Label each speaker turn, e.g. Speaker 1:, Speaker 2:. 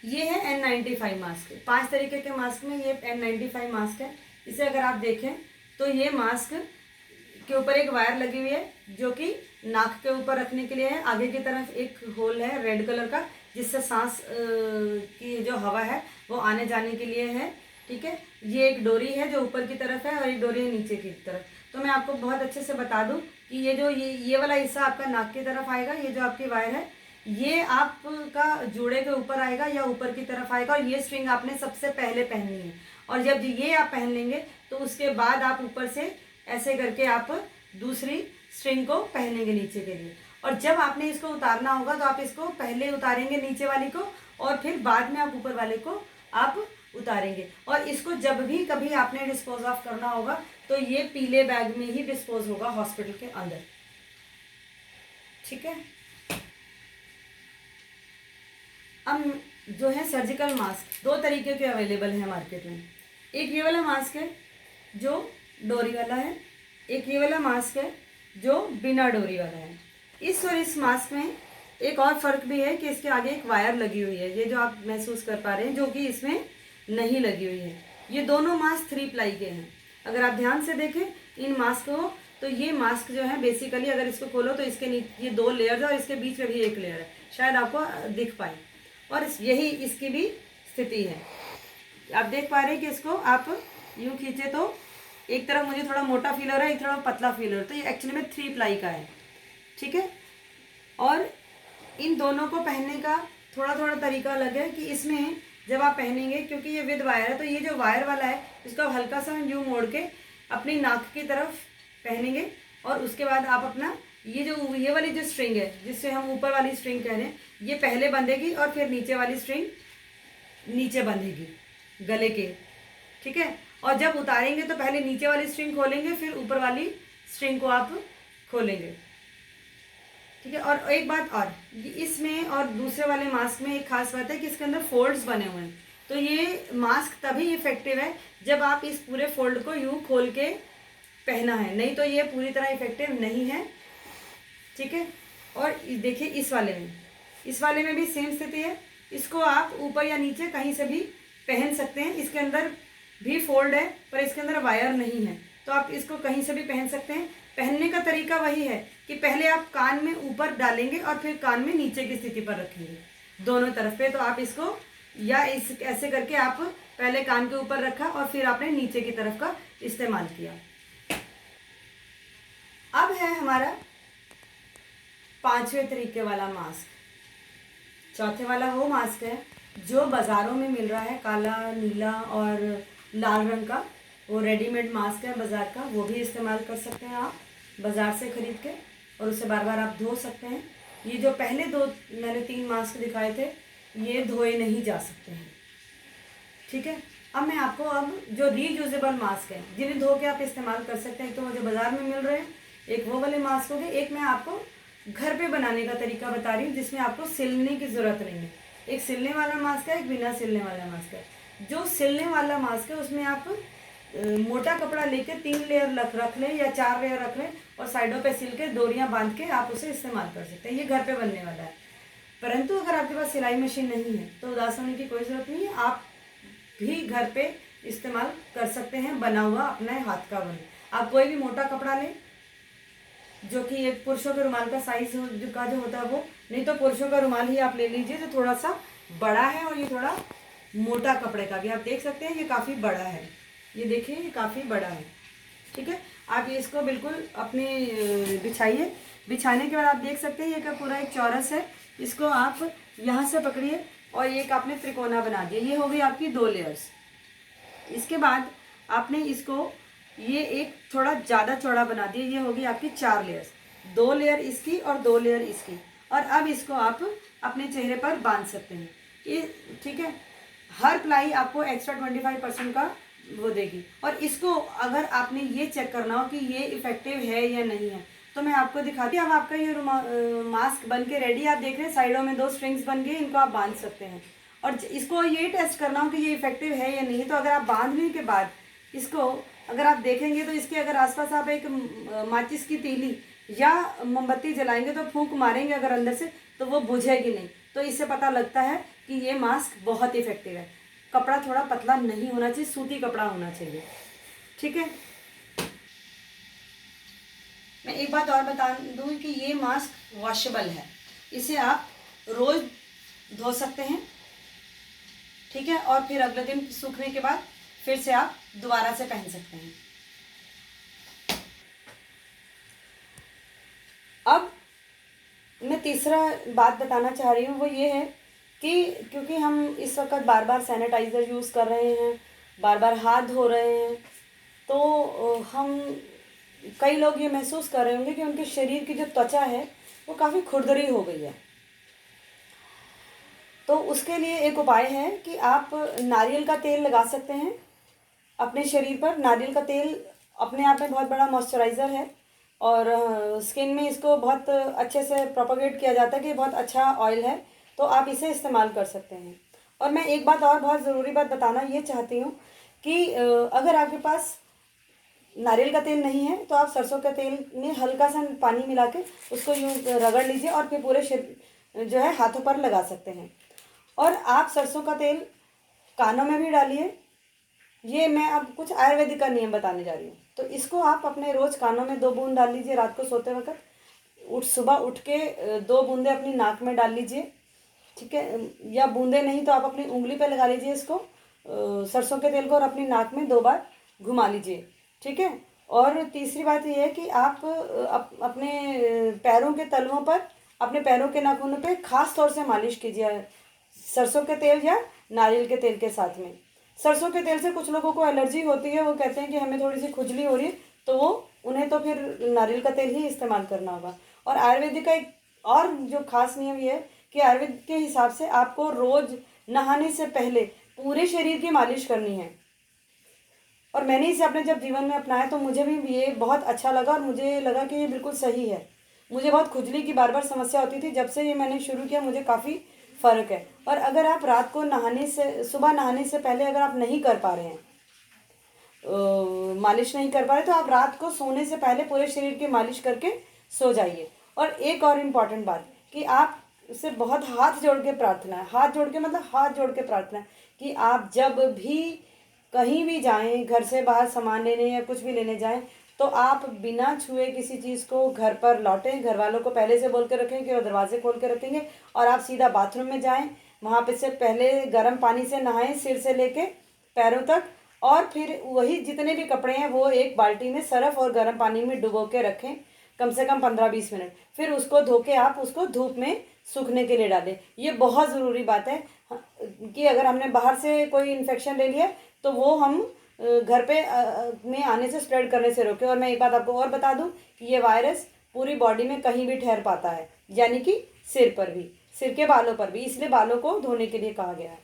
Speaker 1: ये है N95 mask. 5 तरीके के मास्क में ये N95 मास्क है। इसे अगर आप देखें तो ये मास्क के ऊपर एक वायर लगी हुई है जो कि नाक के ऊपर रखने के लिए है। आगे की तरफ एक होल है रेड कलर का, जिससे सांस की जो हवा है वो आने जाने के लिए है। ठीक है, ये एक डोरी है जो ऊपर की तरफ है और एक डोरी है नीचे की तरफ। तो मैं आपको बहुत अच्छे से बता दूं कि ये वाला हिस्सा आपका नाक की तरफ आएगा। ये जो आपकी वायर है ये आपका जूड़े के ऊपर आएगा या ऊपर की तरफ आएगा, और ये स्ट्रिंग आपने सबसे पहले पहननी है। और जब ये आप पहन लेंगे तो उसके बाद आप ऊपर से ऐसे करके आप दूसरी स्ट्रिंग को पहनेंगे नीचे के लिए। और जब आपने इसको उतारना होगा तो आप इसको पहले उतारेंगे नीचे वाली को, और फिर बाद में आप ऊपर वाले को आप उतारेंगे। और इसको जब भी कभी आपने डिस्पोज ऑफ करना होगा तो ये पीले बैग में ही डिस्पोज होगा हॉस्पिटल के अंदर। ठीक है, अब जो है सर्जिकल मास्क 2 तरीके के अवेलेबल है मार्केट में। एक ये वाला मास्क है जो डोरी वाला है, एक ये वाला मास्क है जो बिना डोरी वाला है। इस और इस मास्क में एक और फ़र्क भी है कि इसके आगे एक वायर लगी हुई है, ये जो आप महसूस कर पा रहे हैं, जो कि इसमें नहीं लगी हुई है। ये दोनों मास्क 3 प्लाई के हैं। अगर आप ध्यान से देखें इन मास्क को तो ये मास्क जो है बेसिकली अगर इसको खोलो तो इसके नीचे ये 2 लेयर है और इसके बीच में भी एक लेयर है, शायद आपको दिख पाए। और यही इसकी भी स्थिति है। आप देख पा रहे हैं कि इसको आप यूँ खींचे तो एक तरफ मुझे थोड़ा मोटा फील हो रहा है, एक तरफ पतला फील हो रहा है। तो ये एक्चुअली में 3 प्लाई का है। ठीक है, और इन दोनों को पहनने का थोड़ा थोड़ा तरीका अलग है कि इसमें जब आप पहनेंगे, क्योंकि ये विद वायर है, तो ये जो वायर वाला है इसको हल्का सा यूँ मोड़ के अपनी नाक की तरफ पहनेंगे। और उसके बाद आप अपना ये वाली जो स्ट्रिंग है जिससे हम ऊपर वाली स्ट्रिंग कह रहे हैं, ये पहले बंधेगी और फिर नीचे वाली स्ट्रिंग नीचे बंधेगी गले के। ठीक है, और जब उतारेंगे तो पहले नीचे वाली स्ट्रिंग खोलेंगे, फिर ऊपर वाली स्ट्रिंग को आप खोलेंगे। ठीक है, और एक बात और, इसमें और दूसरे वाले मास्क में एक खास बात है कि इसके अंदर फोल्ड्स बने हुए हैं। तो ये मास्क तभी इफेक्टिव है जब आप इस पूरे फोल्ड को यूँ खोल के पहना है, नहीं तो ये पूरी तरह इफेक्टिव नहीं है। ठीक है, और देखिए इस वाले में भी सेम स्थिति है। इसको आप ऊपर या नीचे कहीं से भी पहन सकते हैं। इसके अंदर भी फोल्ड है पर इसके अंदर वायर नहीं है, तो आप इसको कहीं से भी पहन सकते हैं। पहनने का तरीका वही है कि पहले आप कान में ऊपर डालेंगे और फिर कान में नीचे की स्थिति पर रखेंगे दोनों तरफ पे। तो आप इसको या ऐसे करके आप पहले कान के ऊपर रखा और फिर आपने नीचे की तरफ का इस्तेमाल किया। अब है हमारा 5वें तरीके वाला मास्क। चौथे वाला वो मास्क है जो बाज़ारों में मिल रहा है, काला, नीला और लाल रंग का। वो रेडीमेड मास्क है बाज़ार का, वो भी इस्तेमाल कर सकते हैं आप बाज़ार से ख़रीद के, और उसे बार बार आप धो सकते हैं। ये जो पहले मैंने 3 मास्क दिखाए थे ये धोए नहीं जा सकते हैं। ठीक है, अब मैं आपको जो रीयूजेबल मास्क है जिन्हें धो के आप इस्तेमाल कर सकते हैं, तो वो जो बाज़ार में मिल रहे हैं, एक वो वाले मास्क हो गए। एक मैं आपको घर पे बनाने का तरीका बता रही हूँ जिसमें आपको सिलने की ज़रूरत नहीं है। एक सिलने वाला मास्क है, एक बिना सिलने वाला मास्क है। जो सिलने वाला मास्क है उसमें आप मोटा कपड़ा लेके 3 लेयर रख लें या 4 लेयर रख लें और साइडों पे सिल के डोरियाँ बांध के आप उसे इस्तेमाल कर सकते हैं। ये घर पे बनने वाला है। परंतु अगर आपके पास सिलाई मशीन नहीं है तो उदास होने की कोई ज़रूरत नहीं है, आप भी घर पे इस्तेमाल कर सकते हैं बना हुआ अपने हाथ का बन। आप कोई भी मोटा कपड़ा लें जो कि एक पुरुषों के रुमाल का साइज का जो होता है वो, नहीं तो पुरुषों का रुमाल ही आप ले लीजिए जो थोड़ा सा बड़ा है और ये थोड़ा मोटा कपड़े का भी। आप देख सकते हैं ये काफ़ी बड़ा है, ये देखिए ये काफ़ी बड़ा है। ठीक है, आप ये इसको बिल्कुल अपने बिछाइए। बिछाने के बाद आप देख सकते हैं ये का पूरा एक चौरस है। इसको आप यहाँ से पकड़िए और एक आपने त्रिकोना बना दिया। ये हो गई आपकी 2 लेयर्स। इसके बाद आपने इसको ये एक थोड़ा ज़्यादा चौड़ा बना दिया, ये होगी आपकी 4 लेयर्स। 2 लेयर इसकी और 2 लेयर इसकी। और अब इसको आप अपने चेहरे पर बांध सकते हैं। ये ठीक है, हर प्लाई आपको एक्स्ट्रा 25% का वो देगी। और इसको अगर आपने ये चेक करना हो कि ये इफेक्टिव है या नहीं है तो मैं आपको दिखाती हूँ। अब आपका ये मास्क बन के रेडी, आप देख रहे हैं साइडों में 2 स्ट्रिंग्स बन गई, इनको आप बांध सकते हैं। और इसको ये टेस्ट करना हो कि ये इफेक्टिव है या नहीं, तो अगर आप बांधने के बाद इसको अगर आप देखेंगे तो इसके अगर आसपास आप एक माचिस की तीली या मोमबत्ती जलाएंगे तो फूंक मारेंगे अगर अंदर से तो वो बुझेगी नहीं। तो इससे पता लगता है कि ये मास्क बहुत इफेक्टिव है। कपड़ा थोड़ा पतला नहीं होना चाहिए, सूती कपड़ा होना चाहिए, ठीक है। मैं एक बात और बता दूं कि ये मास्क वॉशेबल है, इसे आप रोज धो सकते हैं, ठीक है, और फिर अगले दिन सूखने के बाद फिर से आप दोबारा से पहन सकते हैं। अब मैं तीसरा बात बताना चाह रही हूँ, वो ये है कि क्योंकि हम इस वक्त बार बार सैनिटाइज़र यूज़ कर रहे हैं, बार बार हाथ धो रहे हैं, तो हम कई लोग ये महसूस कर रहे होंगे कि उनके शरीर की जो त्वचा है वो काफ़ी खुरदरी हो गई है। तो उसके लिए एक उपाय है कि आप नारियल का तेल लगा सकते हैं अपने शरीर पर। नारियल का तेल अपने आप में बहुत बड़ा मॉइस्चराइज़र है और स्किन में इसको बहुत अच्छे से प्रोपागेट किया जाता है कि बहुत अच्छा ऑयल है, तो आप इसे इस्तेमाल कर सकते हैं। और मैं एक बात और बहुत ज़रूरी बात बताना ये चाहती हूँ कि अगर आपके पास नारियल का तेल नहीं है तो आप सरसों के तेल में हल्का सा पानी मिला के उसको यूँ रगड़ लीजिए और फिर पूरे शरीर जो है हाथों पर लगा सकते हैं। और आप सरसों का तेल कानों में भी डालिए। ये मैं अब कुछ आयुर्वेदिक का नियम बताने जा रही हूँ। तो इसको आप अपने रोज़ कानों में 2 बूंद डाल लीजिए रात को सोते वक्त। सुबह उठ के 2 बूंदे अपनी नाक में डाल लीजिए, ठीक है, या बूंदे नहीं तो आप अपनी उंगली पे लगा लीजिए इसको सरसों के तेल को और अपनी नाक में 2 बार घुमा लीजिए, ठीक है। और तीसरी बात ये है कि आप अपने पैरों के तलवों पर, अपने पैरों के नाखूनों पे खास तौर से मालिश कीजिए सरसों के तेल या नारियल के तेल के साथ में। सरसों के तेल से कुछ लोगों को एलर्जी होती है, वो कहते हैं कि हमें थोड़ी सी खुजली हो रही है, तो वो उन्हें तो फिर नारियल का तेल ही इस्तेमाल करना होगा। और आयुर्वेदिक का एक और जो खास नियम ये है कि आयुर्वेद के हिसाब से आपको रोज़ नहाने से पहले पूरे शरीर की मालिश करनी है। और मैंने इसे अपने जब जीवन में अपनाया तो मुझे भी ये बहुत अच्छा लगा और मुझे लगा कि ये बिल्कुल सही है। मुझे बहुत खुजली की बार बार समस्या होती थी, जब से ये मैंने शुरू किया मुझे काफ़ी फ़र्क है। और अगर आप रात को नहाने से, सुबह नहाने से पहले अगर आप नहीं कर पा रहे हैं, मालिश नहीं कर पा रहे, तो आप रात को सोने से पहले पूरे शरीर की मालिश करके सो जाइए। और एक और इम्पॉर्टेंट बात कि आप से बहुत हाथ जोड़ के प्रार्थना है, हाथ जोड़ के मतलब हाथ जोड़ के प्रार्थना है कि आप जब भी कहीं भी जाएं, घर से बाहर सामान लेने या कुछ भी लेने जाएं, तो आप बिना छुए किसी चीज़ को घर पर लौटें। घर वालों को पहले से बोल के रखें कि वो दरवाजे खोल के रखेंगे और आप सीधा बाथरूम में जाएं, वहाँ पे से पहले गर्म पानी से नहाएं सिर से लेके पैरों तक, और फिर वही जितने भी कपड़े हैं वो एक बाल्टी में सर्फ और गर्म पानी में डुबो के रखें कम से कम 15-20 मिनट। फिर उसको धो के आप उसको धूप में सूखने के लिए डालें। ये बहुत ज़रूरी बात है कि अगर हमने बाहर से कोई इन्फेक्शन ले लिया तो वो हम घर पे में आने से स्प्रेड करने से रोके। और मैं एक बात आपको और बता दूं कि ये वायरस पूरी बॉडी में कहीं भी ठहर पाता है, यानी कि सिर पर भी, सिर के बालों पर भी, इसलिए बालों को धोने के लिए कहा गया है।